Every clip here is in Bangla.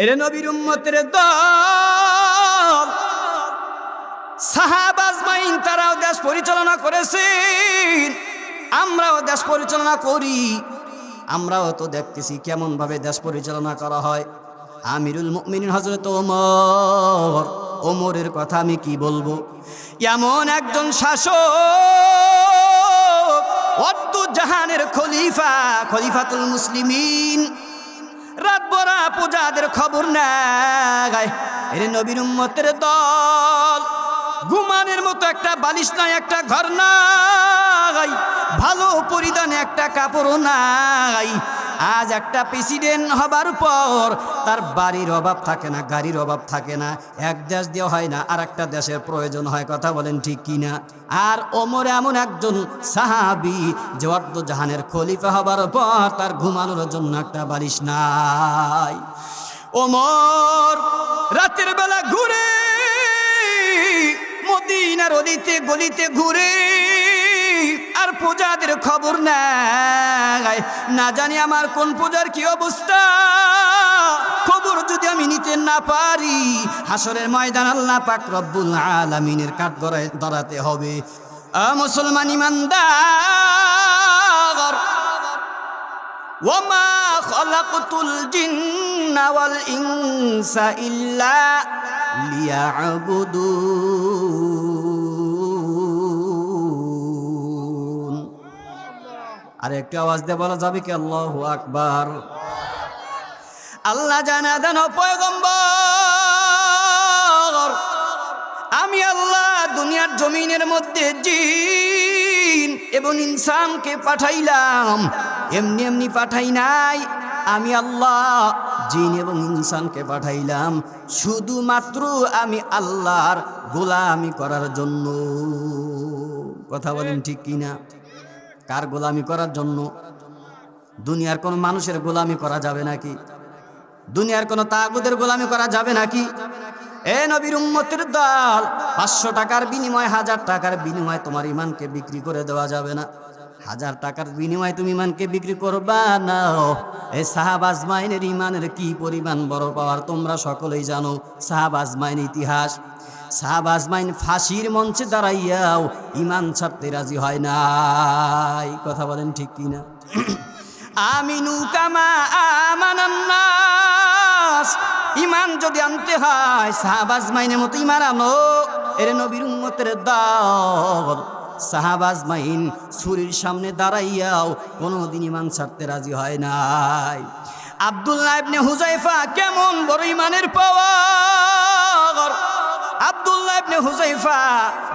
এর নবীর উম্মতের দল সাহাবা আজমাইন তারাও দেশ পরিচালনা করেছেন, আমরাও দেশ পরিচালনা করি। আমরাও তো দেখতেছি কেমন ভাবে দেশ পরিচালনা করা হয়। আমিরুল মুমিনিন হযরত ওমরের কথা আমি কি বলবো। এমন একজন শাসক, অদ্দু জাহানের খলিফা, খলিফাতুল মুসলিমিন, রাত ভরা পূজাদের খবর নাই। এর নবীর উম্মতের দল ঘুমানের মতো একটা বালিশ নাই, একটা ঘর নাই, ভালো পরিধানে একটা কাপড়ও নাই। আজ একটা প্রেসিডেন্ট হবার পর তার বাড়ির অভাব থাকে না, গাড়ির অভাব থাকে না, এক দেশ দিয়ে হয় না আর একটা দেশের প্রয়োজন হয়। কথা বলেন ঠিক কিনা? আর ওমর এমন একজন সাহাবী যে অর্ধ জাহানের খলিফা হবার পর তার ঘুমানোর জন্য একটা বালিশ নাই। ওমর রাতের বেলা ঘুরে, মদিনার অলিতে গলিতে ঘুরে, আর পূজাদের খবর নাই। না জানি আমার কোন পূজার কি অবস্থা, খবর যদি আমি নিতে না পারি, হাসরের ময়দান আল্লাহ পাক রব্বুল আলামিনের কাঠ ধরাতে হবে। মুসলমান ইমানদার, ওয়ামা খালাকতুল জিন্না ওয়াল ইনসা ইল্লা লিয়াবুদুন। আর একটু আওয়াজ দিয়ে বলা যাবে কি আল্লাহু আকবার? আল্লাহ জানা দেন পয়গম্বর, আমি আল্লাহ দুনিয়ার জমিনের মধ্যে জিন এবং ইনসানকে পাঠাইলাম। এমনি এমনি পাঠাই নাই, আমি আল্লাহ জিন এবং ইনসানকে পাঠাইলাম শুধুমাত্র আমি আল্লাহর গোলামি করার জন্য। কথা বলেন ঠিক কিনা? কার গোলামি করার জন্য? দুনিয়ার কোন মানুষের গোলামি করা যাবে নাকি? দুনিয়ার কোন তাগুদের গোলামি করা যাবে নাকি? এ নবীর উম্মতের দল, 500 টাকার বিনিময়ে, 1000 টাকার বিনিময়ে তোমার ইমানকে বিক্রি করে দেওয়া যাবে না। 1000 টাকার বিনিময়ে তুমি ইমানকে বিক্রি করবা না। এই সাহাবা আজমাইনের ইমানের কি পরিমাণ বড় পাওয়ার তোমরা সকলেই জানো। সাহাবা আজমাইন ইতিহাস, সাহাবা আজমাইন ফাঁসির মঞ্চে দাঁড়াইয়াও ইমান ছাড়তে রাজি হয় নাই। কথা বলেন ঠিক কিনা? আমিনু কামা আমানান নাস, ইমান যদি আনতে হয় সাহাবা আজমাইনের মতো ইমান আনো। এর নবীর উম্মতের দল সাহাবা আজমাইন ছুরির সামনে দাঁড়াইয়াও কোনোদিন ইমান ছাড়তে রাজি হয় নাই। আব্দুল্লাহ ইবনে হুযায়ফা কেমন বড় ইমানের পাওয়ার! আব্দুল্লাহ ইবনে হুযায়ফা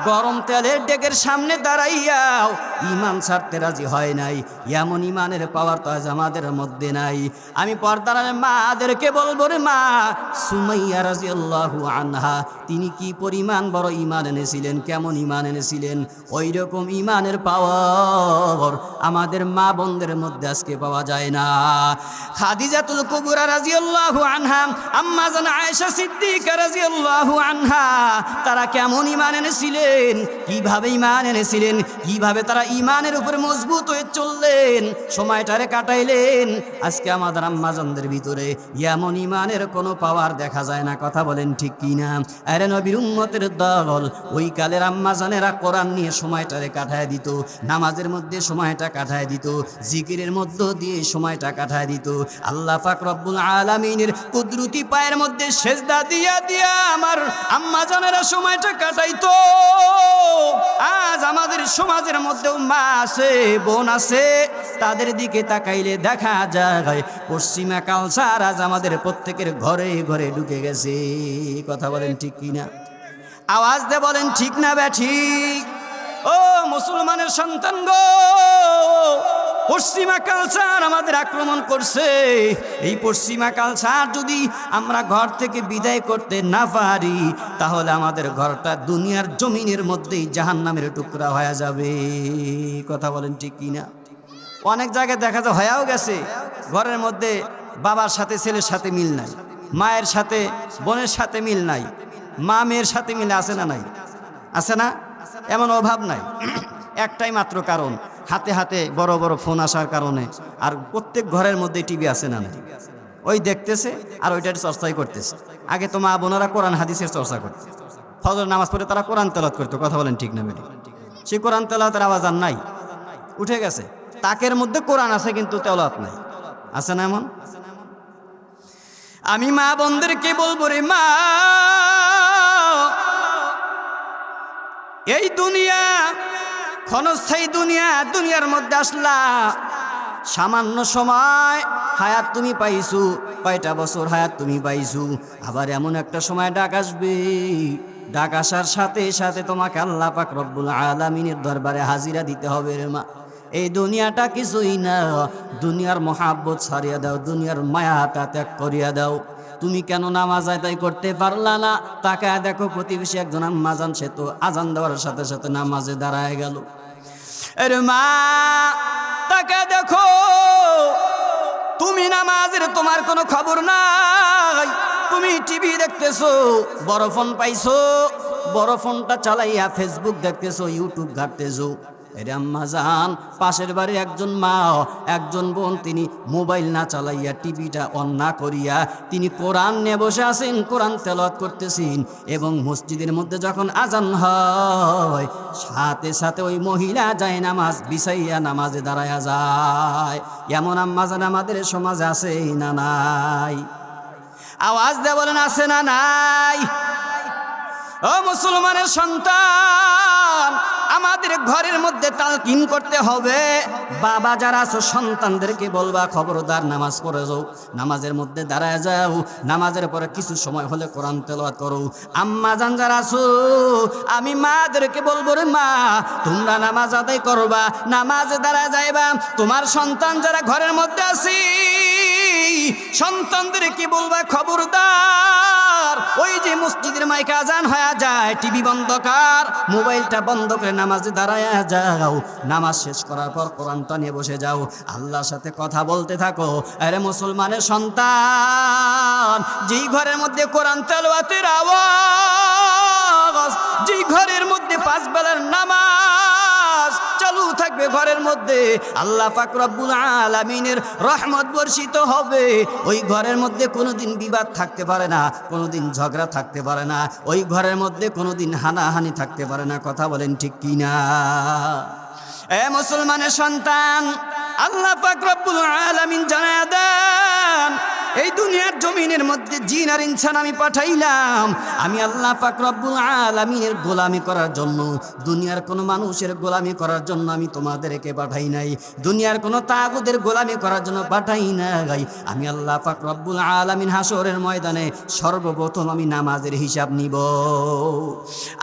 গরম তেলের ডেকের সামনে দাঁড়াইয়াও ইমান ছাড়তে রাজি হয় নাই। এমন ইমানের পাওয়ার তো আজ আমাদের মধ্যে নাই। আমি পর্দার মাদেরকে বলবো, রে মা, সুমাইয়া রাদিয়াল্লাহু আনহা তিনি কি পরিমাণ বড় ইমান এনেছিলেন, কেমন ইমান এনেছিলেন, ওই রকম ইমানের পাওয়ার আমাদের মা বোনদের মধ্যে আজকে পাওয়া যায় না। খাদিজাতুল কুবরা রাদিয়াল্লাহু আনহা, আম্মা জান আয়েশা সিদ্দিকা রাদিয়াল্লাহু আনহা, তারা কেমন ইমান এনেছিলেন, কিভাবে ইমান এনেছিলেন, কিভাবে তারা ইমানের উপরে মজবুত হয়ে চললেন, সময়টারে কাটাইলেন। আজকে আমাদের আম্মাজানদের ভিতরে এমন ইমানের কোনো পাওয়ার দেখা যায় না। কথা বলেন ঠিক কিনা? আরে নবীর উম্মতের দল, ওই কালের আম্মাজানেরা কোরআন নিয়ে সময়টারে কাটায় দিত, নামাজের মধ্যে সময়টা কাটায় দিত, জিকিরের মধ্য দিয়ে সময়টা কাটায় দিত। আল্লাহ পাক রব্বুল আলামিনের কুদরতি পায়ের মধ্যে সেজদা দিয়া দিয়া আমার আম্মাজানেরা সময়টা কাটাইতো। আজ আমাদের সমাজের মধ্যেও মা আছে, বোন আছে, তাদের দিকে তাকাইলে দেখা যায় পশ্চিমা কালচার আজ আমাদের প্রত্যেকের ঘরে ঘরে ঢুকে গেছে। কথা বলেন ঠিক কিনা? আওয়াজ দিয়ে বলেন ঠিক না ব্যাঠিক? ও মুসলমানের সন্তান গো, পশ্চিমা কালচার আমাদের আক্রমণ করছে। এই পশ্চিমা কালচার যদি আমরা ঘর থেকে বিদায় করতে না পারি, তাহলে আমাদের ঘরটা দুনিয়ার জমিনের মধ্যেই জাহান্নামের টুকরা হয়ে যাবে। কথা বলেন ঠিক কিনা? অনেক জায়গায় দেখা যায় হয়েও গেছে, ঘরের মধ্যে বাবার সাথে ছেলের সাথে মিল নাই, মায়ের সাথে বোনের সাথে মিল নাই, মা মেয়ের সাথে মিল আছে না নাই? আছে না? এমন অভাব নাই। একটাই মাত্র কারণ, হাতে হাতে বড় বড় ফোন আসার কারণে। আর প্রত্যেক ঘরের মধ্যে টিভি আছে না নাই? ওই দেখতেছে আর ওইটার চর্চাই করতেছে। আগে তো মা বোনেরা কোরআন হাদিসের চর্চা করত, ফজর নামাজ পড়ে তারা কোরআন তেলাওয়াত করতো। কথা বলেন ঠিক না বেঠিক? সে কোরআন তেলাওয়াতের আওয়াজ আর নাই, উঠে গেছে। তাকের মধ্যে কোরআন আছে কিন্তু তেলাওয়াত নাই, আছে না এমন? আমি মা বোনদেরকে বলবো, রে মা, এই দুনিয়া ক্ষণস্থায়ী দুনিয়া, দুনিয়ার মধ্যে আসলা সামান্য সময় হায়াত তুমি পাইছো, কয়টা বছর হায়াত তুমি পাইছো, আবার এমন একটা সময় ডাক আসবে, ডাক আসার সাথে সাথে তোমাকে আল্লাহ পাক রব্বুল আলামিনের দরবারে হাজিরা দিতে হবে। রে মা, এই দুনিয়াটা কিছুই না, দুনিয়ার মহাব্বত ছাড়িয়া দাও, দুনিয়ার মায়াটা ত্যাগ করিয়া দাও। তুমি কেন নামাজ আদায় করতে পারলা না? তাকায় দেখো প্রতিবেশী একজন আম্মাজান, সে তো আজান দেওয়ার সাথে সাথে নামাজে দাঁড়ায় গেল। আরে মা, তাকায় দেখো, তুমি নামাজের তোমার কোনো খবর নাই, তুমি টিভি দেখতেছো, বড় ফোন পাইছো, বড় ফোনটা চালাইয়া ফেসবুক দেখতেছো, ইউটিউব ঘাটতেছো। এরে আম্মাজান, পাশের বাড়ির একজন মা, একজন বোন, তিনি মোবাইল না চালাইয়া, টিভিটা অন না করিয়া তিনি কোরআন নিয়ে বসে আছেন, কোরআন তেলাওয়াত করতেছেন। এবং মসজিদের মধ্যে যখন আজান হয়, সাথে সাথে ওই মহিলা যায় নামাজ বিছাইয়া নামাজে দাঁড়ায়া যায়। এমন আম্মাজান আমাদের সমাজে আছে না নাই? আওয়াজ দিয়ে বলেন, আছে না নাই? ও মুসলমানের সন্তান, আমাদের ঘরের মধ্যে তালকিন করতে হবে। বাবা যারা আছো সন্তানদেরকে বলবা, খবরদার নামাজ পড়ে যাও, নামাজের মধ্যে দাঁড়ায় যাও, নামাজের পরে কিছু সময় হলে কোরআন তেলাওয়াত করো। আম্মা জান যারা আছো, আমি মাদেরকে বলবো, রে মা, তোমরা নামাজ আদায় করবা, নামাজে দাঁড়ায় যাইবা। তোমার সন্তান যারা ঘরের মধ্যে আছে, সন্তানদেরকে বলবা, খবরদার, ওই যে মসজিদের মাইকে আজান হয়ে যায়, টিভি বন্ধ কর, মোবাইলটা বন্ধ করে নামাজে দাঁড়ায় যাও, নামাজ শেষ করার পর কোরআনটা নিয়ে বসে যাও, আল্লাহর সাথে কথা বলতে থাকো। আরে মুসলমানের সন্তান, যেই ঘরের মধ্যে কোরআন তেলাওয়াতের আওয়াজ, যেই ঘরের মধ্যে পাঁচ বেলার নামাজ চালু থাকবে, ঘরের মধ্যে আল্লাহ পাক রব্বুল আলামিনের রহমত বর্ষিত হবে। ওই ঘরের মধ্যে কোনোদিন বিবাদ থাকতে পারে না, কোনোদিন ঝগড়া থাকতে পারে না, ওই ঘরের মধ্যে কোনোদিন হানাহানি থাকতে পারে না। কথা বলেন ঠিক কিনা? এ মুসলমানের সন্তান, আল্লাহ পাক রব্বুল আলামিন জানায়া দেন, এই দুনিয়ার জমিনের মধ্যে জিন আর ইনসান আমি পাঠাইলাম, আমি আল্লাহ পাক রব্বুল আলামিনের গোলামি করার জন্য, দুনিয়ার কোনো মানুষের গোলামি করার জন্য আমি তোমাদেরকে পাঠাই নাই, দুনিয়ার কোনো তাগুদের গোলামি করার জন্য পাঠাই নাই। আমি আল্লাহ পাক রব্বুল আলামিন হাসরের ময়দানে সর্বপ্রথম আমি নামাজের হিসাব নিব।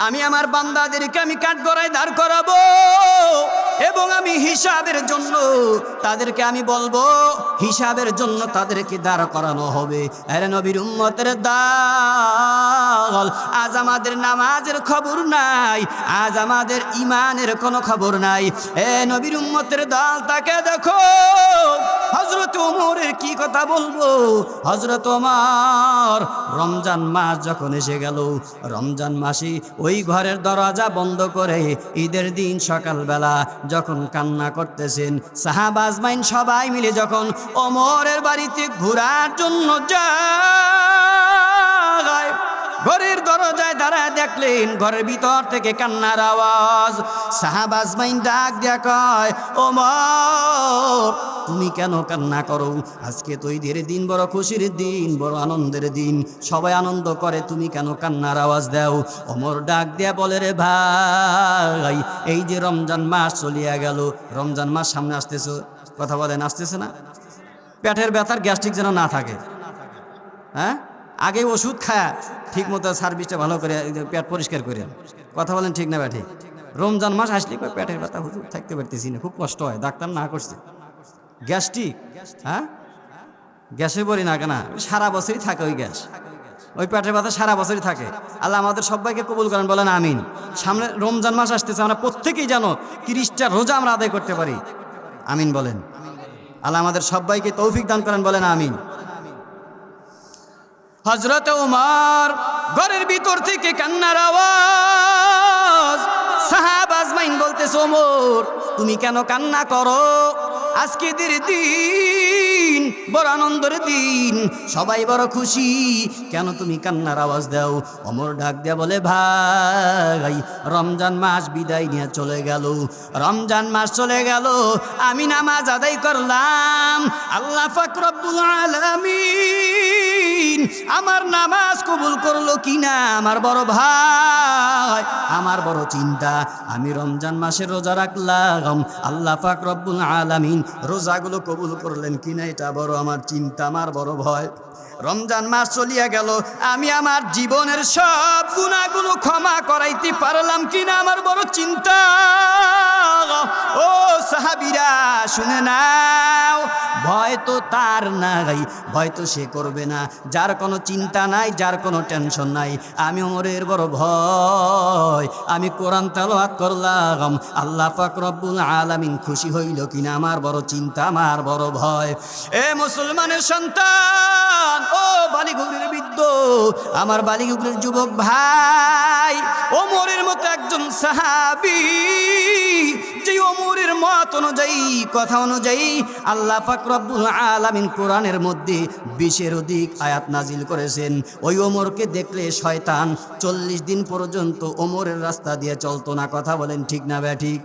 আমি আমার বান্দাদেরকে আমি কাঠগড়ায় দাঁড় করাবো এবং আমি হিসাবের জন্য তাদেরকে আমি বলবো, হিসাবের জন্য তাদেরকে দাঁড় করানো হবে। আরে নবীর উম্মতের দল, আজ আমাদের নামাজের খবর নাই, আজ আমাদের ইমানের কোনো খবর নাই। এ নবীর উম্মতের দল, তাকে দেখো, হযরত ওমরের কি কথা বলবো। হযরত ওমর রমজান মাস যখন এসে গেল, রমজান মাসে ওই ঘরের দরজা বন্ধ করে ঈদের দিন সকালবেলা যখন কান্না করতেছেন, সাহাবা আজমাইন সবাই মিলে যখন ওমরের বাড়িতে ঘোরার জন্য যায়, ঘরের দরজায় দাঁড়ায় দেখলেন ঘরের ভিতর থেকে কান্নার আওয়াজ। সাহাবা আজমাইন ডাক দিয়া কয়, ওমর, তুমি কেন কান্না করো? আজকে তো ঈদের দিন, বড় খুশির দিন, বড় আনন্দের দিন, সবাই আনন্দ করে, তুমি কেন কান্নার আওয়াজ দাও? ওমর ডাক দিয়া বলে, রে ভাই, এই যে রমজান মাস চলিয়া গেল, রমজান মাস সামনে আসতেছে, কথা বলেন, আসতেছে না? পেটের ব্যথার গ্যাস্ট্রিক যেন না থাকে, হ্যাঁ, আগে ওষুধ খায় ঠিক মতো সার্ভিসটা ভালো করে পেট পরিষ্কার করে, কথা বলেন ঠিক না ব্যাঠি? রমজান মাস আসলে পেটের ব্যথা, হুজুর থাকতে পারতেছি না, খুব কষ্ট হয়, ডাক্তার না করছে গ্যাস্ট্রিক, হ্যাঁ, গ্যাসে বলি না কেনা, সারা বছরই থাকে ওই গ্যাস, ওই পেটের ব্যথা সারা বছরই থাকে। আল্লাহ আমাদের সবাইকে কবুল করেন, বলেন আমিন। সামনে রমজান মাস আসতেছে, আমরা প্রত্যেকেই জানো 30টা রোজা আমরা আদায় করতে পারি, আমিন বলেন। আল্লাহ আমাদের সবাইকে তৌফিক দান করেন, বলেন আমিন। হযরত ওমর ঘরের ভিতর থেকে কান্নার আওয়াজ, সাহাবা আজমাইন বলতেছে, ওমর, তুমি কেন কান্না করো? আজকে ঈদের দিন, বড় আনন্দের দিন, সবাই বড় খুশি। কেন তুমি কান্নার আওয়াজ দাও? ওমর ডাক দিয়া বলে, ভাই রমজান মাস বিদায় নিয়ে চলে গেল, রমজান মাস চলে গেল, আমি নামাজ আদায় করলাম, আল্লাহ পাক রব্বুল আলামিন আমার নামাজ কবুল করলো কিনা আমার বড় ভাই, আমার বড় চিন্তা। আমি রমজান মাসে রোজা রাখলাম, আল্লাহ পাক রব্বুল আলামিন রোজাগুলো কবুল করলেন কিনা এটা বড় আমার চিন্তা, আমার বড় ভয়। রমজান মাস চলিয়া গেল, আমি আমার জীবনের সব গুনাহগুলো ক্ষমা করাইতে পারলাম কিনা আমার বড় চিন্তা। ও সাহাবীরা শুনে নাও, ভয় তো তার নাই, ভয় তো সে করবে না যার কোনো চিন্তা নাই, যার কোনো টেনশন নাই। আমি ওমরের বড় ভয়। আমি কোরআন তেলাওয়াত করলাম, আল্লাহ পাক রব্বুল আলামিন খুশি হইল কিনা আমার বড় চিন্তা, আমার বড় ভয়। এ মুসলমানের সন্তান, ও বালিগুগরের বৃদ্ধ, আমার বালিগুগরের যুবক ভাই, ওমরের মতো একজন সাহাবী, যে ওমরের মত অনুযায়ী, কথা অনুযায়ী আল্লাহ পাক রব্বুল আলামিন কোরআনের মধ্যে 20-এর অধিক আয়াত নাজিল করেছেন। ওই ওমরকে দেখলে শয়তান 40 দিন পর্যন্ত ওমরের রাস্তা দিয়ে চলতো না। কথা বলেন ঠিক না ব্যাঠিক?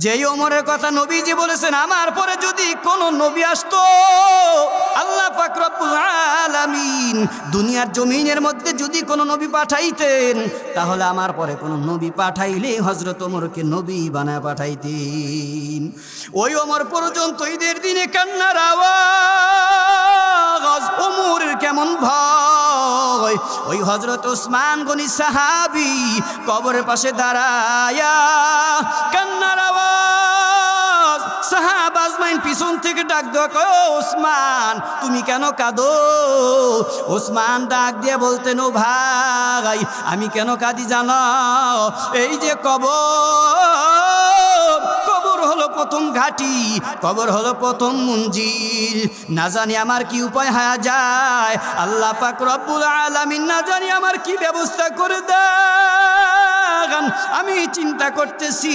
যেই ওমরের কথা নবীজি বলেছেন, আমার পরে যদি কোন নবী আসতো, আল্লাহ পাক রব্বুল আলামিন দুনিয়ার জমিনের মধ্যে যদি কোন নবী পাঠাইতেন, তাহলে আমার পরে কোন নবী পাঠাইলে হযরত ওমরকে নবী বানায় পাঠাইতেন। ওই ওমর পর্যন্ত ঈদের দিনে কান্নার আওয়াজ, ওমরের কেমন ভয়। ওই হযরত ওসমান গনি সাহাবী কবরের পাশে দাঁড়ায়া কান্নার আওয়াজ, সাহাবা আজমাইন পিছন থেকে ডাক দেওয়া, কয় ওসমান তুমি কেন কাঁদো? ওসমান ডাক দিয়ে বলতেন, ও ভাই আমি কেন কাঁদি জানো? এই যে কবর হলো প্রথম ঘাটি, কবর হলো প্রথম মঞ্জিল, না জানি আমার কি উপায় হয়ে যায়, আল্লাহ পাক রব্বুল আলামিন না জানি আমার কি ব্যবস্থা করে দেন। আমি চিন্তা করতেছি,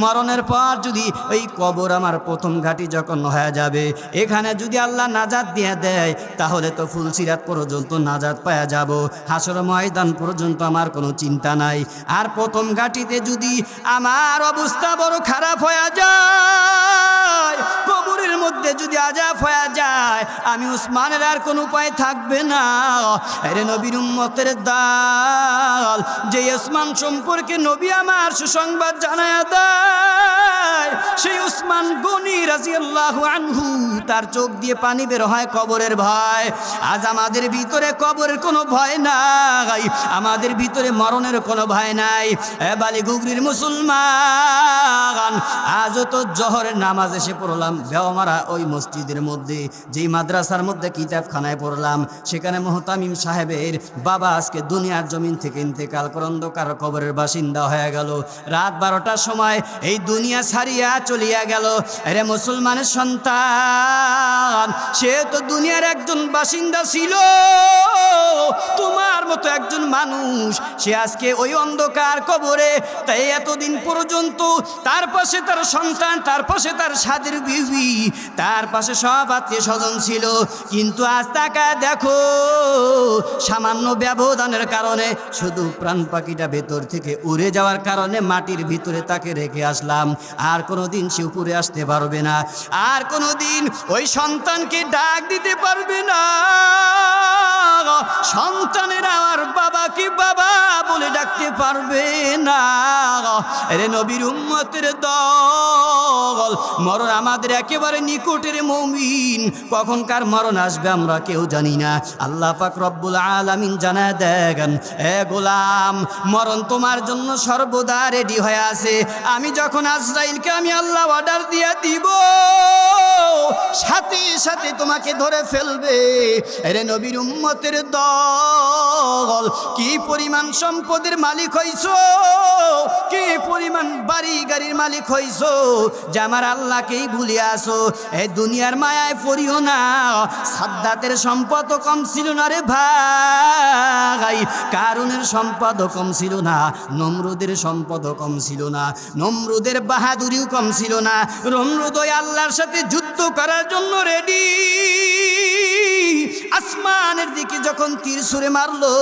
মরণের পর যদি ওই কবর আমার প্রথম ঘাটি যখন হয়ে যাবে, এখানে যদি আল্লাহ নাজাত দিয়ে দেয়, তাহলে তো ফুলসিরাত পর্যন্ত নাজাত পাওয়া যাব, হাসর ময়দান পর্যন্ত আমার কোনো চিন্তা নাই। আর প্রথম ঘাটিতে যদি আমার অবস্থা বড় খারাপ হয়ে যায়, কবরের মধ্যে যদি আযাব হয়ে যায়, আমি উসমানের আর কোনো উপায় থাকবে না। আরে নবীর উম্মতের দল, যে উসমান সম্পর্কে নবী আমার সুসংবাদ জানায়া দেয়, সেই উসমান গনি রাদিয়াল্লাহু আনহু, তার চোখ দিয়ে পানি বের হয় কবরের ভয়। আজ আমাদের ভিতরে কবরের কোনো ভয় নাই, আমাদের ভিতরে মরণের কোনো ভয় নাই। এ বালিগুগরির মুসলমান, আজও তো জোহরের নামাজ এসে পড়লাম বেওমারা ওই মসজিদের মধ্যে, যেই মাদ্রাসার মধ্যে কিতাবখানায় পড়লাম, সেখানে মুহতামিম সাহেবের বাবা আজকে দুনিয়ার জমিন থেকে ইন্তেকাল করে অন্ধকার কবরের বাসিন্দা হয়ে গেল। রাত 12টার সময় এই দুনিয়া ছাড়িয়া চলিয়া গেল। আরে মুসলমানের সন্তান, সে তো দুনিয়ার একজন বাসিন্দা ছিল, তোমার মতো একজন মানুষ, সে আজকে ওই অন্ধকার কবরে। তাই এতদিন পর্যন্ত তার পাশে তার সন্তান, তার পাশে তার সাদের বিবি, তার পাশে সব আত্মীয় স্বজন ছিল, কিন্তু আজ তাকায় দেখো, সামান্য ব্যবধানের কারণে, শুধু প্রাণ পাখিটা ভেতর থেকে উড়ে যাওয়ার কারণে মাটির ভিতরে তাকে রেখে আসলাম। আর কোনোদিন সে উপরে আসতে পারবে না, আর কোনোদিন ওই সন্তানকে ডাক দিতে পারবে না। সন্তানেরা আর বাবাকে বাবা বলে ডাকতে পারবে না। আরে নবীর উম্মতের দল, মরণ আমাদের একেবারে নিকটের মুমিন, কখনকার মরণ আসবে আমরা কেউ জানি না। আল্লাহ পাক রব্বুল আলামিন জানায় দেন, এ গোলাম, মরণ তোমার জন্য সর্বদা রেডি হয়ে আছে। আমি যখন আজরাইলকে আমি আল্লাহ অর্ডার দিয়ে দিব, সাথে সাথে তোমাকে ধরে ফেলবে। আরে নবীর উম্মতের দল, কি পরিমাণ সম্পদের মালিক হইছো, কি পরিমাণ বাড়ি গাড়ির মালিক হইছো, যে আমার আল্লাহকেই ভুলে আসো। এই দুনিয়ার মায়ায় পড়িও না। সাদ্দাতের সম্পদ কম ছিল না রে ভাই, কারুনের সম্পদ কম ছিল না, নমরুদের সম্পদ কম ছিল না, নমরুদের বাহাদুরিও কম ছিল না। নমরুদ ওই আল্লাহর সাথে যুদ্ধ করার জন্য রেডি। আসমানের দিকে যখন তীর ছুঁড়ে মারলো,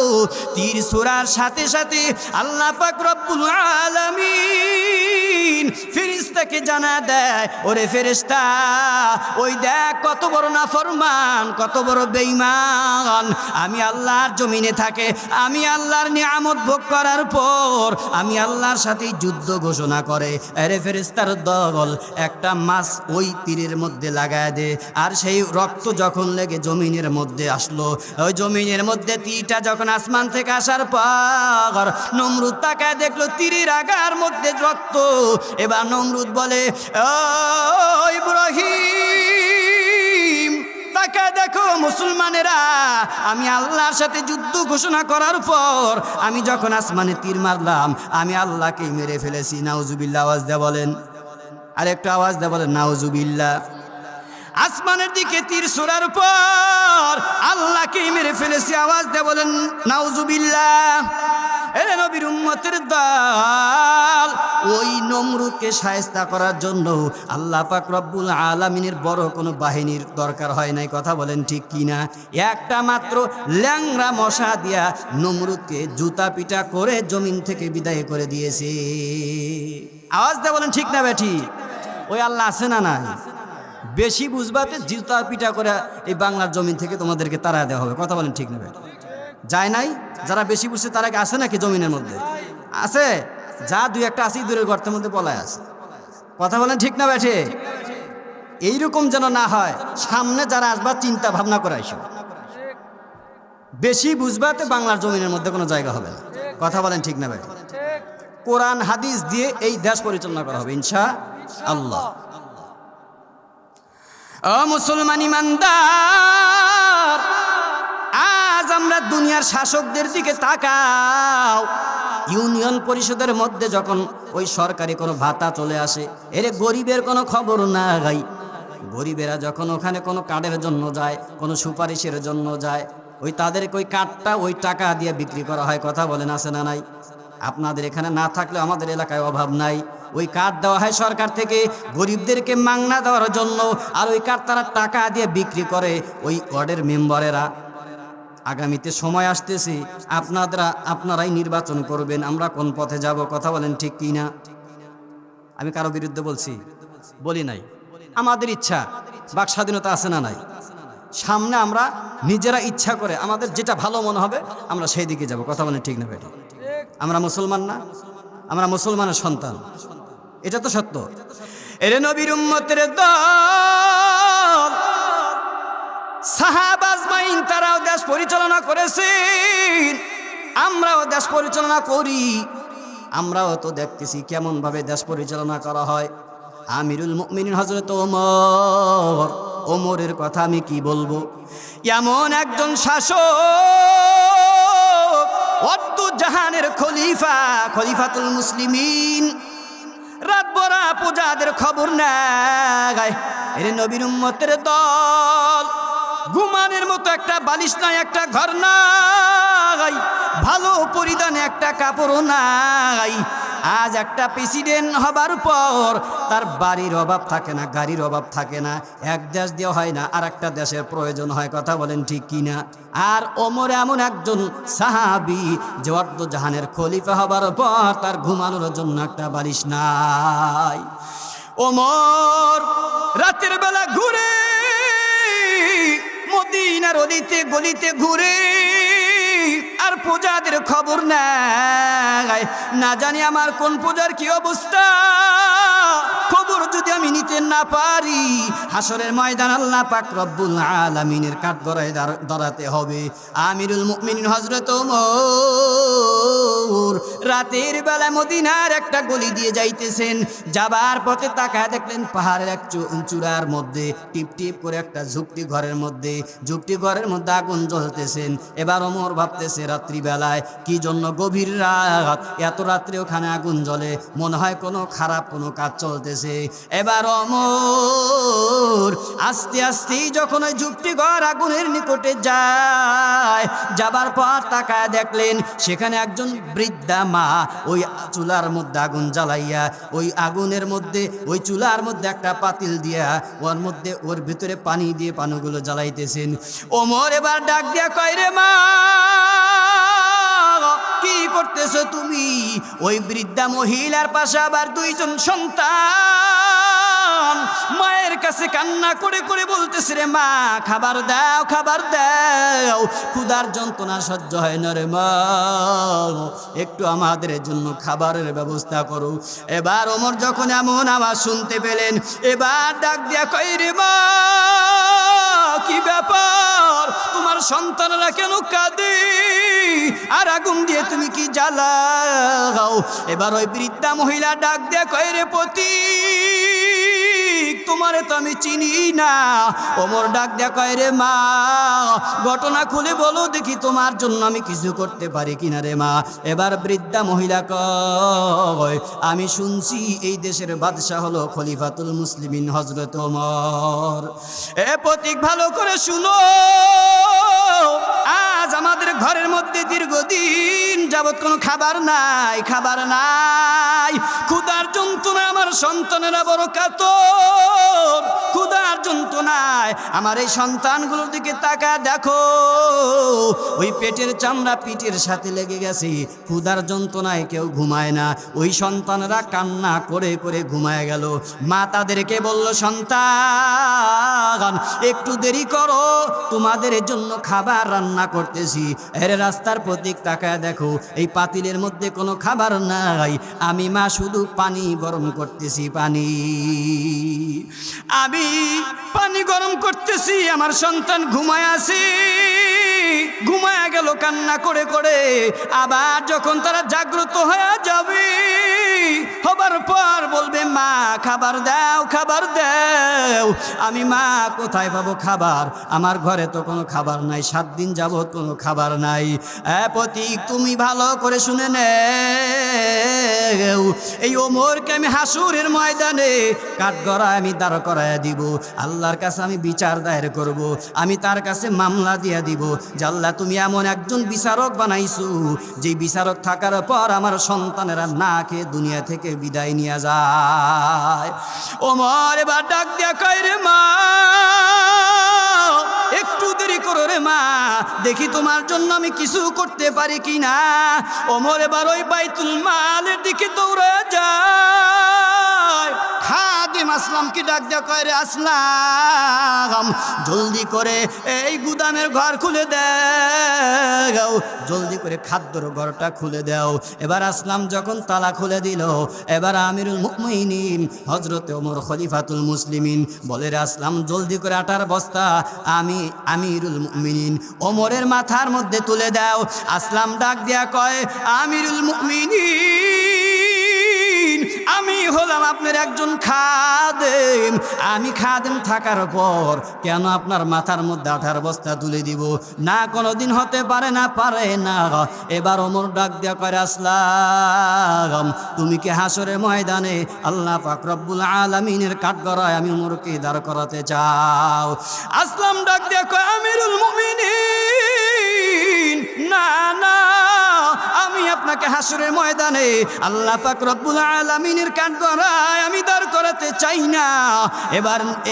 তীর ছোড়ার সাথে সাথে আল্লাহ পাক রব্বুল আলামিন ফেরেশতাকে জানা দেয়, ওরে ফেরেশতা, ওই দেখ কত বড় নাফরমান, কত বড় বেঈমান, আমি আল্লাহর জমিনে থাকে, আমি আল্লাহর নিয়ামত ভোগ করার পর আমি আল্লাহর সাথে যুদ্ধ ঘোষণা করে। আরে ফেরেশতার দল একটা মাছ ওই তীরের মধ্যে লাগায় দে, আর সেই রক্ত যখন লেগে জমিনের মধ্যে আসলো, ওই জমিনের মধ্যে তীরটা যখন আসমান থেকে আসার পর নমরুদ তাকায় দেখলো তীরের আগার মধ্যে রক্ত। এবার নমরুদ বলে, ও ইব্রাহিম, তাকায় দেখো মুসলমানেরা, আমি আল্লাহর সাথে যুদ্ধ ঘোষণা করার পর আমি যখন আসমানে তীর মারলাম, আমি আল্লাহকে মেরে ফেলেছি। নাউজুবিল্লাহ আওয়াজ দেয়া বলেন, আর একটু আওয়াজ দেয়া বলেন নাউজুবিল্লাহ। আসমানের দিকে তীর ছোড়ার পর আল্লাহকে মেরে ফেলেছি, আওয়াজ দেয়া বলেন নাউজুবিল্লাহ। এরে নবীর উম্মতের দল, ওই নমরুদকে শায়েস্তা করার জন্য আল্লাহ পাক রব্বুল আলামিনের বড় কোনো বাহিনীর দরকার হয় নাই, কথা বলেন ঠিক কিনা? একটা মাত্র ল্যাংড়া মশা দিয়া নমরুদকে জুতা পিটা করে জমিন থেকে বিদায় করে দিয়েছে। আওয়াজ দেয়া বলেন ঠিক না বেঠি? ওই আল্লাহ আছে না নাই? বেশি বুঝবাতে জুতা পিটা করে এই বাংলার জমিন থেকে তোমাদেরকে তাড়া দেওয়া হবে, কথা বলেন ঠিক না বেঠি? যায় নাই? যারা বেশি বুঝছে তারা কি আছে নাকি জমিনের মধ্যে? আছে। যা দুই একটা আছে দূরের গর্তের মধ্যে পলায় আছে, কথা বলেন ঠিক না বেঠে? এইরকম যেন না হয়, সামনে যারা আসবার চিন্তা ভাবনা করে আইসো। বেশি বুঝবাতে বাংলার জমিনের মধ্যে কোনো জায়গা হবে না, কথা বলেন ঠিক না বেঠে? কোরআন হাদিস দিয়ে এই দেশ পরিচালনা করা হবে ইনশাআল্লাহ। ও মুসলমান ইমানদার, আজ আমরা দুনিয়ার শাসকদের দিকে তাকাও। ইউনিয়ন পরিষদের মধ্যে যখন ওই সরকারি কোনো ভাতা চলে আসে, এর গরিবের কোনো খবর নাই। গরিবেরা যখন ওখানে কোনো কার্ডের জন্য যায়, কোনো সুপারিশের জন্য যায়, ওই তাদেরকে ওই কার্ডটা ওই টাকা দিয়ে বিক্রি করা হয়, কথা বলেন আছে না নাই? আপনাদের এখানে না থাকলে আমাদের এলাকায় অভাব নাই। ওই কার্ড দেওয়া হয় সরকার থেকে গরিবদেরকে মাংনা দেওয়ার জন্য, আর ওই কার্ড তারা টাকা দিয়ে বিক্রি করে ওই ওয়ার্ডের মেম্বারেরা। আগামীতে সময় আসতেছে, আপনারাই নির্বাচন করবেন আমরা কোন পথে যাব, কথা বলেন ঠিক কি না? আমি কারো বিরুদ্ধে বলি নাই, আমাদের ইচ্ছা, বাক স্বাধীনতা আছে না নাই? সামনে আমরা নিজেরা ইচ্ছা করে আমাদের যেটা ভালো মনে হবে আমরা সেই দিকে যাব, কথা বলেন ঠিক না বেটা? আমরা মুসলমান না? আমরা মুসলমানের সন্তান, এটা তো সত্য। এরে নবীর উম্মতের দল, সাহাবা আজমাইন তারাও দেশ পরিচালনা করেছেন, আমরাও দেশ পরিচালনা করি। আমরাও তো দেখতেছি কেমন ভাবে দেশ পরিচালনা করা হয়। আমিরুল মুমিনিন হযরত ওমরের কথা আমি কি বলবো? এমন একজন শাসক, জাহানের খলিফাতুল মুসলিমিন, রাত ভরা পূজাদের খবর নাই। এর নবীর উম্মতের দল, ঘুমানের মতো একটা বালিশ নাই, একটা ঘর নাই, ভালো পরিধানে একটা কাপড়ও নাই। আজ একটা প্রেসিডেন্ট হবার পর তার বাড়ির অভাব থাকে না, গাড়ির অভাব থাকে না, এক দেশ দেওয়া হয় না আর একটা দেশের প্রয়োজন হয়, কথা বলেন ঠিক কিনা? আর ওমর এমন একজন সাহাবী যে জাহানের খলিফা হবার পর তার ঘুমানোর জন্য একটা বালিশ নাই। ওমর রাতের বেলা ঘুরে, মদিনার অলিতে গলিতে ঘুরে, আর পূজাদের খবর নাই। না জানি আমার কোন পূজার কি অবস্থা, খবর যদি আমি নিতে না পারি, হাসরের ময়দান আল্লাহ পাক রব্বুল আলামিনের কাঠগড়ায় দাঁড়াতে হবে। আমিরুল মুমিনিন হযরত ওমর রাতের বেলা মদিনার একটা গলি দিয়ে যাইতেছেন, যাবার পথে তাকায় দেখলেন পাহাড়ের এক চূড়ার মধ্যে টিপ টিপ করে একটা ঝুপটি ঘরের মধ্যে আগুন জ্বলতেছেন। এবার ওমর ভাবতেছে রাত্রিবেলায় কি জন্য গভীর রাত, এত রাত্রে ওখানে আগুন জ্বলে, মনে হয় কোনো খারাপ কোনো কাজ চলতেছে। এবার ওমর আস্তে আস্তে যখন ওই ঝুপটি ঘর আগুনের নিকটে যায়, যাবার পর তাকায় দেখলেন সেখানে একজন বৃদ্ধা মা ওই চুলার মধ্যে আগুন জ্বালাইয়া ওই আগুনের মধ্যে ওই চুলার মধ্যে একটা পাতিল দিয়া ওর মধ্যে ওর ভিতরে পানি দিয়ে পানিগুলো জ্বালাইতেছেন। ওমর এবার ডাক দিয়া কয়, রে মা কি করতেছো তুমি? ওই বৃদ্ধা মহিলার পাশে আবার দুইজন সন্তান মায়ের কাছে কান্না করে করে বলতেছে, রে মা খাবার দাও, খাবার দাও, ক্ষুধার যন্ত্রণা সহ্য হয় না রে মা, একটু আমাদের জন্য খাবারের ব্যবস্থা করো। এবার ওমর যখন এমন আওয়াজ শুনতে পেলেন, এবার ডাক দিয়া কই, রে মা কি ব্যাপার, তোমার সন্তানরা কেন কাঁদে আর আগুন দিয়ে তুমি কি জ্বালাও? এবার ওই বৃদ্ধা মহিলা ডাক দিয়া কয়, রে পতি তোমারে তো আমি চিনি না। ওমর ডাক দিয়া কয়, রে মা ঘটনা খুলে বলো দেখি, তোমার জন্য আমি কিছু করতে পারি কিনা রে মা। এবার বৃদ্ধা মহিলা কয়, আমি শুনছি এই দেশের বাদশাহ হলো খলিফাতুল মুসলিমিন হযরত ওমর। এ পতিক ভালো করে শুনো, আজ আমাদের ঘরের মধ্যে দীর্ঘদিন যাবৎ কোনো খাবার নাই, খাবার নাই, ক্ষুধার যন্ত্রণায় আমার সন্তানেরা বড় কাতর, ক্ষুধার যন্ত্রণায় আমার এই সন্তানগুলোর দিকে তাকা দেখো, ওই পেটের চামড়া পিঠের সাথে লেগে গেছে, ক্ষুধার যন্ত্রণায় কেউ ঘুমায় না, ওই সন্তানরা কান্না করে করে ঘুমায় গেল। মা তাদেরকে বলল, সন্তান একটু দেরি করো, তোমাদের জন্য খাবার রান্না করতেছি। এর রাস্তার প্রতীক তাকায় দেখো, এই পাতিলের মধ্যে কোনো খাবার নাই, আমি মা শুধু পানি গরম করতেছি, পানি, আমি পানি গরম করতেছি, আমার সন্তান ঘুমায় আছে, ঘুমায় গেল কান্না করে করে। আবার যখন তারা জাগ্রত হয়ে যাবে, হবার পর বলবে, মা খাবার দাও, খাবার দাও। আমি মা কোথায় পাবো খাবার, আমার ঘরে তো কোনো খাবার নাই, 7 দিন যাবত কোনো খাবার নাই। পতিক তুমি ভালো করে শুনে নেও, এই ওমরকে আমি হাসুরের ময়দানে কাঠগড়ায় আমি দাঁড় করায় দিব, আল্লাহর কাছে আমি বিচার দায়ের করব, আমি তার কাছে মামলা দিয়া দিব যে আল্লাহ তুমি এমন একজন বিচারক বানাইছো যে বিচারক থাকার পর আমার সন্তানেরা না খেয়ে দুনিয়া থেকে বিদায় নিয়ে যায়। ওমর এবার ডাক দিয়া কয়, রে মা একটু দেরি করো রে মা, দেখি তোমার জন্য আমি কিছু করতে পারি কিনা। ওমর এবার ওই বাইতুল মালের দিকে দৌড়ে যায়, খাদিম আসলামকে ডাক দিয়া কয়, রে আসলাম জলদি করে এই গুদামের ঘর খুলে দাও, জলদি করে খাদ্যর ঘরটা খুলে দাও। এবার আসলাম যখন তালা খুলে দিল, এবার আমিরুল মুমিনিন হযরত ওমর খলিফাতুল মুসলিমিন বলে, রে আসলাম জলদি করে আটার বস্তা আমি আমিরুল মুমিনিন ওমরের মাথার মধ্যে তুলে দাও। আসলাম ডাক দিয়া কয়, আমিরুল মুমিনিন আমি হলাম আপনার একজন খাদেম, আমি খাদেম থাকার পর কেন আপনার মাথার মধ্যে আঠার বস্তা তুলে দিব? না, কোনোদিন হতে পারে না, পারে না। এবার ওমর ডাক দিয়া কয়, আসলাম তুমি কি হাসরের ময়দানে আল্লাহ পাক রব্বুল আলামিনের কাঠগড়ায় আমি ওমরকে দাঁড় করাতে চাও? আসলাম ডাক দিয়া কয়, আমিরুল মুমিনিন না না, আমি আপনাকে হাসরের ময়দানে আল্লাহ পাক রব্বুল আলামিনের কাঠগড়ায় আমি দাঁড় করাতে চাই না।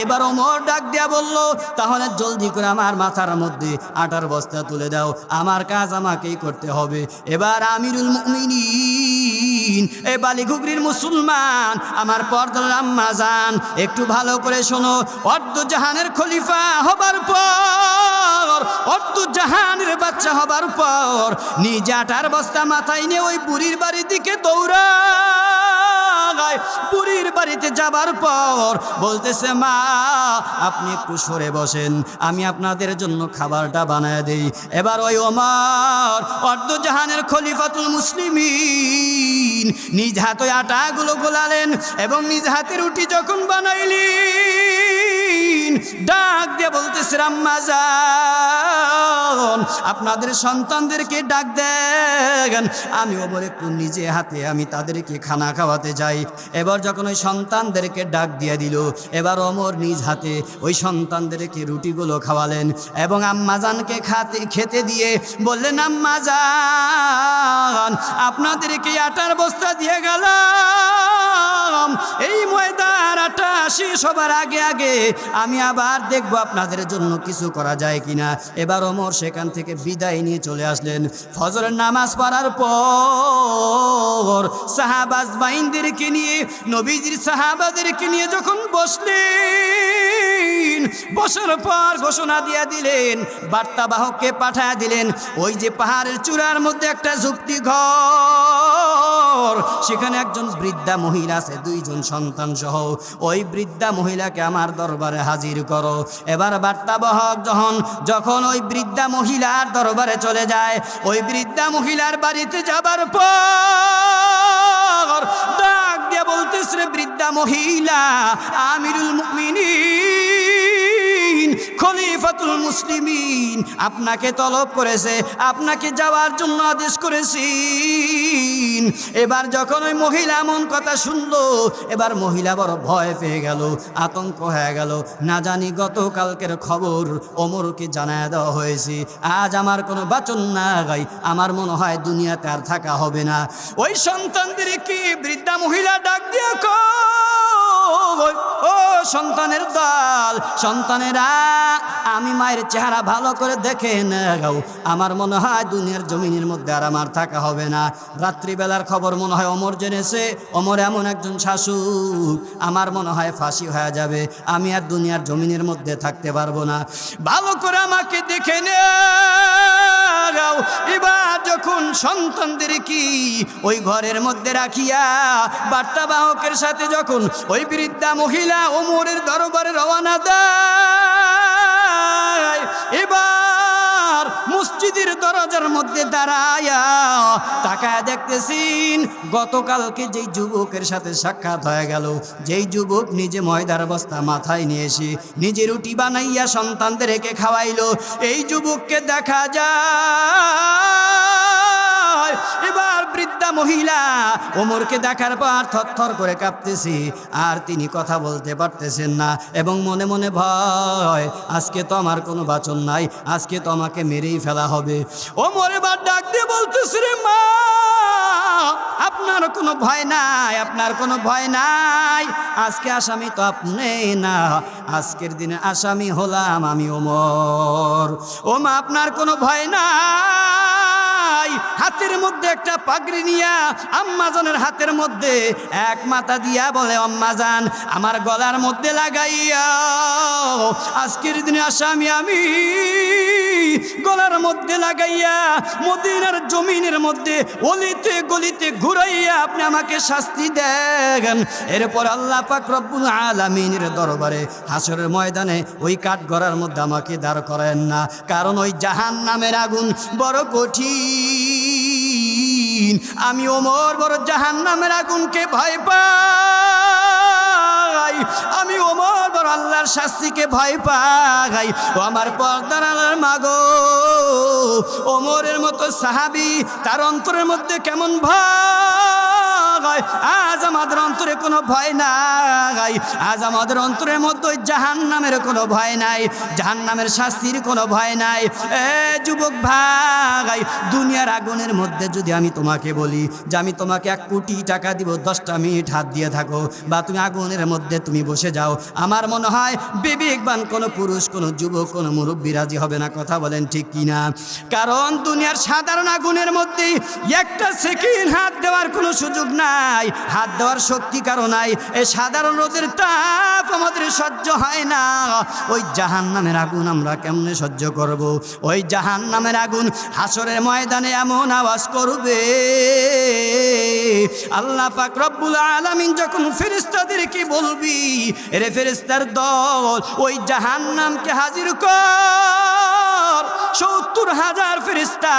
এবার ওমর ডাক দিয়া বলল, তাহলে জলদি করে আমার মাথার মধ্যে আটার বস্তা তুলে দাও, আমার কাজ আমাকেই করতে হবে। এবার আমিরুল মুমিনিন এ বালিঘুগরির মুসলমান আমার পর্দার আম্মা জান একটু ভালো করে শোনো, অর্ধ জাহানের খলিফা হবার পর, অর্ধ জাহানের বাচ্চা হবার পর নিজে আটার বস্তা মাথায় নিয়ে ওই বুড়ির বাড়ির দিকে দৌড়ায়। বুড়ির বাড়িতে যাবার পর বলতেছে, মা আপনি একটু সরে বসেন, আমি আপনাদের জন্য খাবারটা বানায় দেই। এবার ওই ওমর অর্ধ জাহানের খলিফাতুল মুসলিমিন নিজ হাতে আটাগুলো গোলালেন এবং নিজ হাতে রুটি যখন বানাইলেন, ডাক দিয়ে বলতেছে আম্মা যান আপনাদের সন্তানদেরকে ডাক দেন, আমি ওমর একটু নিজে হাতে আমি তাদেরকে খানা খাওয়াতে যাই। এবার যখন ওই সন্তানদেরকে ডাক দিয়ে দিল, এবার ওমর নিজ হাতে ওই সন্তানদেরকে রুটিগুলো খাওয়ালেন এবং আম্মাজানকে খেতে দিয়ে বললেন আম্মাজান আপনাদেরকে আটার বস্তা দিয়ে গেলাম, এই ময়দার আটা শেষ হবার আগে আগে আমি আবার দেখবো আপনাদের জন্য কিছু করা যায় কিনা। এবার ওমর সেখান থেকে বিদায় নিয়ে চলে আসলেন। ফজরের নামাজ পড়ার পর সাহাবাজ বাইনদেরকে নিয়ে নবীজির সাহাবাদেরকে নিয়ে যখন বসলেন, বসার পর ঘোষণা দিয়ে দিলেন, বার্তাবাহককে পাঠায় দিলেন, ওই যে পাহাড়ের চূড়ার মধ্যে একটা ঝুপড়ি ঘর, সেখানে একজন বৃদ্ধা মহিলা আছে, 2 জন সন্তান সহ, ওই বৃদ্ধা মহিলাকে আমার দরবারে হাজির করো। এবার বার্তাবাহক যখন ওই বৃদ্ধা মহিলার দরবারে চলে যায়, ওই বৃদ্ধা মহিলার বাড়িতে যাবার পর ডাক দিয়ে বলতেছে, বৃদ্ধা মহিলা আমিরুল মুমিনিন খলিফাতুল মুসলিমিন আপনাকে তলব করেছে, আপনাকে যাওয়ার জন্য আদেশ করেছেন। এবার যখন ওই মহিলা এমন কথা শুনলো, এবার মহিলা বড় ভয় পেয়ে গেল, আতঙ্ক হয়ে গেল, না জানি গতকালকের খবর ওমরকে জানায় দেওয়া হয়েছে, আজ আমার কোনো বাচন না গাই, আমার মনে হয় দুনিয়াতে আর থাকা হবে না। ওই সন্তানদের কি বৃদ্ধা মহিলা ডাক দিয়ে কই, ও সন্তানের দল, সন্তানেরা আমি মায়ের চেহারা ভালো করে দেখে নাও, আমার মনে হয় দুনিয়ার জমিনের মধ্যে আর আমার থাকা হবে না। রাত্রিবেলার খবর মনে হয় ওমর জেনেছে, ওমর এমন একজন শাসক, আমার মনে হয় ফাঁসি হয়ে যাবে, আমি আর দুনিয়ার জমিনের মধ্যে থাকতে পারবো না, ভালো করে আমাকে দেখে নাও। এবার যখন সন্তানদের কি ওই ঘরের মধ্যে রাখিয়া বার্তাবাহকের সাথে যখন ওই বৃদ্ধা মহিলা ওমরের দরবারে রওনা দেয়, এবার মসজিদের দরজার মধ্যে দাঁড়ায়া তাকায় দেখতেছিন, গতকালকে যেই যুবকের সাথে সাক্ষাৎ হয়ে গেল, যেই যুবক নিজে ময়দার বস্তা মাথায় নিয়ে এসে নিজে রুটি বানাইয়া সন্তানদেরকে খাওয়াইলো, এই যুবককে দেখা যায়। এবার বৃদ্ধা মহিলা ওমরকে দেখার পর থরথর করে কাঁপতেছে, আর তিনি কথা বলতে পারতেছেন না এবং মনে মনে ভয়, আজকে তো আমার কোনো বাচন নাই, আজকে তো আমাকে মেরেই ফেলা হবে। ওমর এবার ডাক দিয়ে বলতেছে, রে মা আপনার কোনো ভয় নাই, আপনার কোনো ভয় নাই, আজকে আসামি তো আপনি না, আজকের দিনে আসামি হলাম আমি ওমর। ও মা আপনার কোনো ভয় নাই। হাতের মধ্যে একটা পাগড়ি নিয়া আম্মাজানের হাতের মধ্যে এক মাথা দিয়া বলে, আম্মাজান আমার গলার মধ্যে লাগাইয়া আজকের দিনে আসামি আমি, গলার মধ্যে লাগাইয়া মদিনার জমিনের মধ্যে অলিতে গলিতে ঘুরাইয়া আপনি আমাকে শাস্তি দেন। এরপর আল্লাহ পাক রব্বুল আলামিনের দরবারে হাসরের ময়দানে ওই কাঠগড়ার মধ্যে আমাকে দাঁড় করেন না, কারণ ওই জাহান্নামের আগুন বড় কঠিন। আমি ওমর বড় জাহান্নামের আগুনকে ভয় পাই, আমি ওমর বড় আল্লাহর শাস্তিকে ভয় পাই। ও আমার পর্দার আল্লাহর মাগো, ওমরের মতো সাহাবী তার অন্তরের মধ্যে কেমন ভয়, আজ আমাদের অন্তরে কোনো ভয় নাই, আজ আমাদের অন্তরের মধ্যে জাহান্নামের কোনো ভয় নাই, জাহান্নামের শাস্তির কোনো ভয় নাই। এ যুবক ভাই, দুনিয়ার আগুনের মধ্যে যদি আমি তোমাকে বলি যে আমি তোমাকে 1 কোটি টাকা দিব, 10টা মিনিট হাত দিয়ে থাকো বা তুমি আগুনের মধ্যে তুমি বসে যাও, আমার মনে হয় বিবেকবান কোনো পুরুষ, কোনো যুবক, কোনো মুরব্বী রাজি হবে না। কথা বলেন ঠিক কিনা? কারণ দুনিয়ার সাধারণ আগুনের মধ্যে একটা সেকেন্ড হাত দেওয়ার কোনো সুযোগ নাই, হাত দেওয়ার শক্তি কারো নাই। এই সাধারণ রোদের তাপ আমাদের সহ্য হয় না, ওই জাহান্নামের আগুন আমরা কেমনে সহ্য করব? ওই জাহান্নামের আগুন হাসরের ময়দানে এমন আওয়াজ করবে, আল্লাহ পাক রব্বুল আলামিন যখন ফেরেশতাদেরকে বলবি, এরে ফেরেশতার দল ওই জাহান্নামকে হাজির কর, 70,000 ফেরেশতা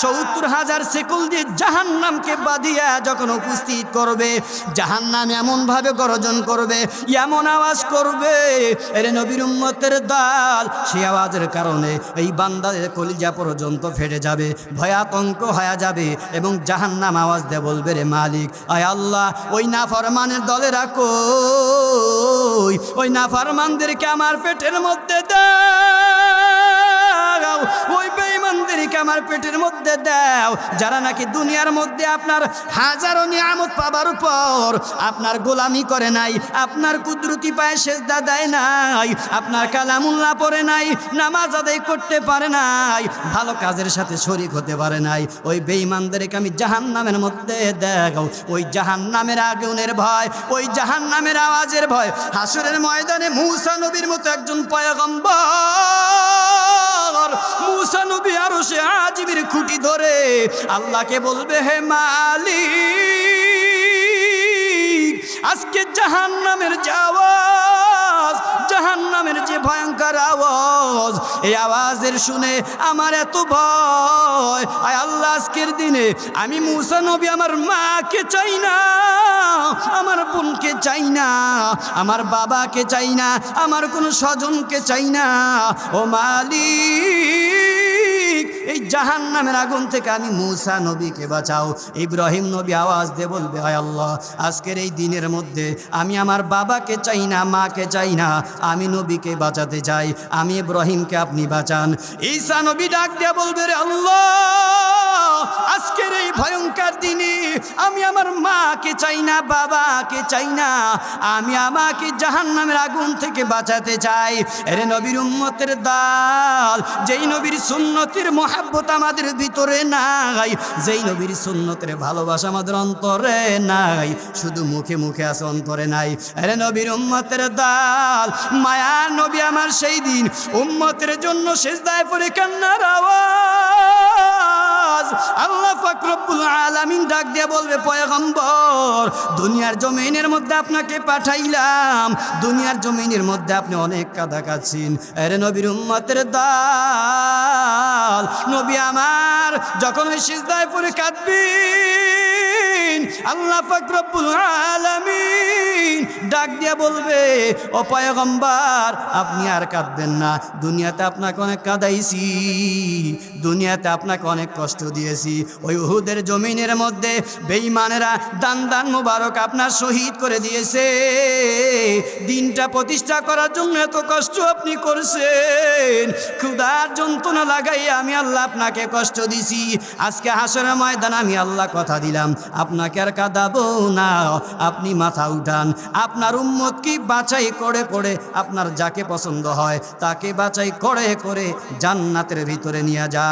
70,000 সেকুল দিয়ে জাহান্নামকে বাঁধিয়া যখন উপস্থিত করবে, জাহান্নাম এমন ভাবে গর্জন করবে, এমন আওয়াজ করবে, এরে নবীর উম্মতের দল, সেই আওয়াজের কারণে এই বান্দাদের কলিজা পর্যন্ত ফেটে যাবে, ভয়াতঙ্ক হয়ে যাবে এবং জাহান্নাম আওয়াজ দিয়ে বলবে, রে মালিক, আয় আল্লাহ, ওই নাফরমানের দলেরা কই, ওই নাফরমানদেরকে আমার পেটের মধ্যে দাও, ওই বেঈমানদেরকে আমার পেটের মধ্যে দাও, যারা নাকি দুনিয়ার মধ্যে আপনার হাজারো নিয়ামত পাবার পর আপনার গোলামি করে নাই, আপনার কুদরতি পায়ে সেজদা দেয় নাই, আপনার কালামুল্লাহ পড়ে নাই, নামাজ আদায় করতে পারে নাই, ভালো কাজের সাথে শরীক হতে পারে নাই, ওই বেঈমানদেরকে আমি জাহান্নামের মধ্যে দাও। ওই জাহান্নামের আগুনের ভয়, ওই জাহান্নামের আওয়াজের ভয়, হাসরের ময়দানে মূসা নবীর মতো একজন পয়গম্বর, মূসা নবী আরশে আজিমের খুঁটি ধরে আল্লাহকে বলবে, হে মালিক, আজকে জাহান্নামের যে আওয়াজ, জাহান্নামের যে ভয়ঙ্কর আওয়াজ, এই আওয়াজের শুনে আমার এত ভয়, আয় আল্লাহ, আজকের দিনে আমি মূসা নবী আমার মাকে চাই না, আমার বোনকে চাই না, আমার বাবাকে চাই না, আমার কোনো স্বজনকে চাই না, ও মালিক, এই জাহান্নামের আগুন থেকে আমি মূসা নবীকে বাঁচাও। ইব্রাহিম নবী আওয়াজ দিয়ে বলবে, আয় আল্লাহ, আজকের এই দিনের মধ্যে আমি আমার বাবাকে চাই না, মাকে চাই না, আমি নবীকে বাঁচাতে চাই, আমি ইব্রাহিমকে আপনি বাঁচান। ঈসা নবী ডাক দিয়ে বলবে, রে আল্লাহ, আজকের এই ভয়ঙ্কর দিনে আমি আমার মাকে চাই না, বাবাকে চাই না, আমি আমাকে জাহান্নামের আগুন থেকে বাঁচাতে চাই। এরে নবীর উম্মতের দল, যেই নবীর সুন্নতের মহাব্বত আমাদের ভিতরে নাই, যেই নবীর সুন্নতের ভালোবাসা আমাদের অন্তরে নাই, শুধু মুখে মুখে আছে, অন্তরে নাই। এরে নবীর উম্মতের দল, মায়ার নবী আমার সেই দিন উম্মতের জন্য সিজদায় পড়ে কান্নার আওয়াজ, আল্লাহ পাক রব্বুল আলামিন ডাক দিয়ে বলবে, পয়গম্বর, দুনিয়ার জমিনের মধ্যে আপনাকে পাঠাইলাম, দুনিয়ার জমিনের মধ্যে আপনি অনেক কাঁদা কাঁদছেন। আরে নবীর উম্মতের দল, নবী আমার যখন ওই সিজদায় পড়ে কাঁদবেন, আল্লাহ পাক রব্বুল আলামিন ডাক দিয়ে বলবে, ও পয়গম্বর, আপনি আর কাঁদবেন না, দুনিয়াতে আপনাকে অনেক কাঁদাইছি, দুনিয়াতে আপনাকে অনেক কষ্ট দিয়েছি, ওই উহুদের জমিনের মধ্যে বেঈমানেরা দান দান মুবারক আপনার শহীদ করে দিয়েছে, দিনটা প্রতিষ্ঠা করার জন্য এত কষ্ট আপনি করছেন, ক্ষুধার যন্ত্রণা লাগাই আমি আল্লাহ আপনাকে কষ্ট দিছি, আজকে হাসরের ময়দান আমি আল্লাহ কথা দিলাম আপনাকে আর কাঁদাবো না, আপনি মাথা উঠান, আপনার উম্মত কি বাছাই করে করে আপনার যাকে পছন্দ হয় তাকে বাছাই করে করে জান্নাতের ভিতরে নিয়ে যান।